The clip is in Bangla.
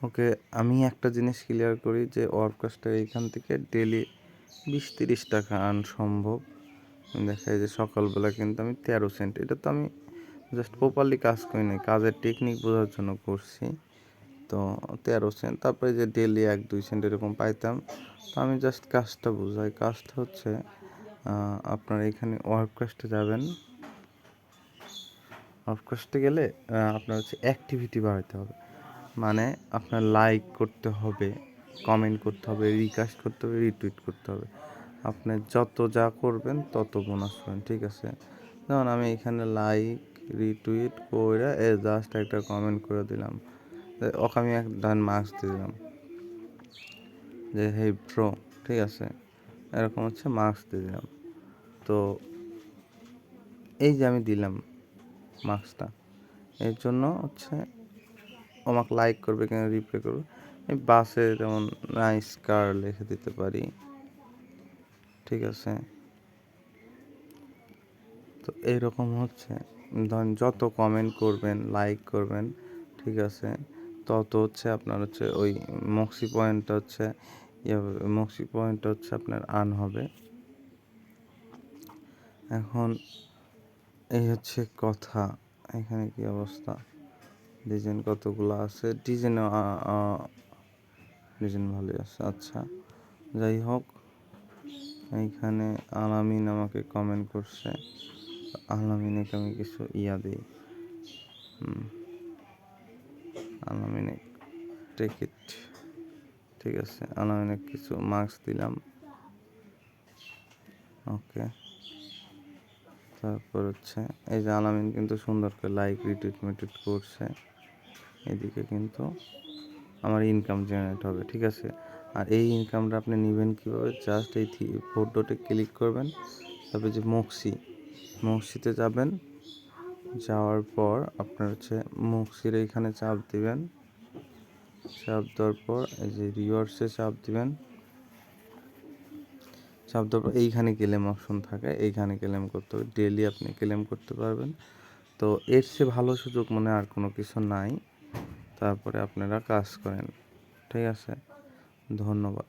ওকে, আমি একটা জিনিস ক্লিয়ার করি যে ওয়ার্ককাস্টের এইখান থেকে ডেলি 20-30 টাকা আর্ন সম্ভব। দেখা যায় যে সকালবেলা কিন্তু আমি 13 সেন্ট, এটা তো আমি জাস্ট প্রপারলি কাজ করি নাই, কাজের টেকনিক বোঝার জন্য করছি। তো 13 সেন্ট, তারপরে যে ডেলি 1-2 সেন্ট এরকম পাইতাম। তো আমি জাস্ট কাজটা বুঝাই। কাজটা হচ্ছে আপনার এখানে ওয়ার্ককাস্টে যাবেন। ওয়ার্ককাস্টে গেলে আপনার হচ্ছে অ্যাক্টিভিটি বাড়াতে হবে, মানে আপনার লাইক করতে হবে, কমেন্ট করতে হবে, রিকাস্ট করতে হবে, রিটুইট করতে হবে। আপনি যত যা করবেন তত বোনাস পাবেন, ঠিক আছে? যেমন আমি এখানে লাইক রিটুইট করে জাস্ট একটা কমেন্ট করে দিলাম, ওকে আমি একটা মার্কস দিয়ে দিলাম যে হেই ব্রো, ঠিক আছে? এরকম হচ্ছে মার্কস দিয়ে দিলাম। তো এই যে আমি দিলাম মার্কসটা, এর জন্য হচ্ছে আমাকে লাইক করবে কিনা রিপ্লাই করবে। আমি বাসে যেমন নাইস কার লিখে দিতে পারি, ঠিক আছে? তো এইরকম হচ্ছে, ধরেন যত কমেন্ট করবেন, লাইক করবেন, ঠিক আছে, তত হচ্ছে আপনার হচ্ছে ওই মক্সি পয়েন্টটা হচ্ছে মক্সি পয়েন্টটা হচ্ছে আপনার আর্ন হবে। এখন এই হচ্ছে কথা। এখানে কি অবস্থা, ডিজাইন কতগুলো আছে, ডিজাইন ভালোই আছে। আচ্ছা, যাই হোক, এইখানে আলামিন আমাকে কমেন্ট করছে, আলামিনকে আমি কিছু দিই। আলামিনে টেক ইট, ঠিক আছে? আলামিনে কিছু মার্কস দিলাম, ওকে। তারপর হচ্ছে এই যে আলামিন কিন্তু সুন্দর করে লাইক রিটুইট মিটুইট করছে, এদিকে কিন্তু আমার ইনকাম জেনারেট হবে, ঠিক আছে? আর এই ইনকামটা আপনি নেবেন কীভাবে? জাস্ট এই 4 ডটে ক্লিক করবেন, তারপরে যে মক্সিতে যাবেন, যাওয়ার পর আপনার হচ্ছে মক্সির এইখানে চাপ দিবেন, চাপ দেওয়ার পর এই যে রিওয়ার্ডসে চাপ দিবেন, চাপ দেওয়ার পর এইখানে ক্লেম অপশন থাকে, এইখানে ক্লেম করতে হবে, ডেলি আপনি ক্লেম করতে পারবেন। তো এর চেয়ে ভালো সুযোগ মনে আর কোনো কিছু নাই। তারপরে আপনারা কাজ করেন, ঠিক আছে? ধন্যবাদ।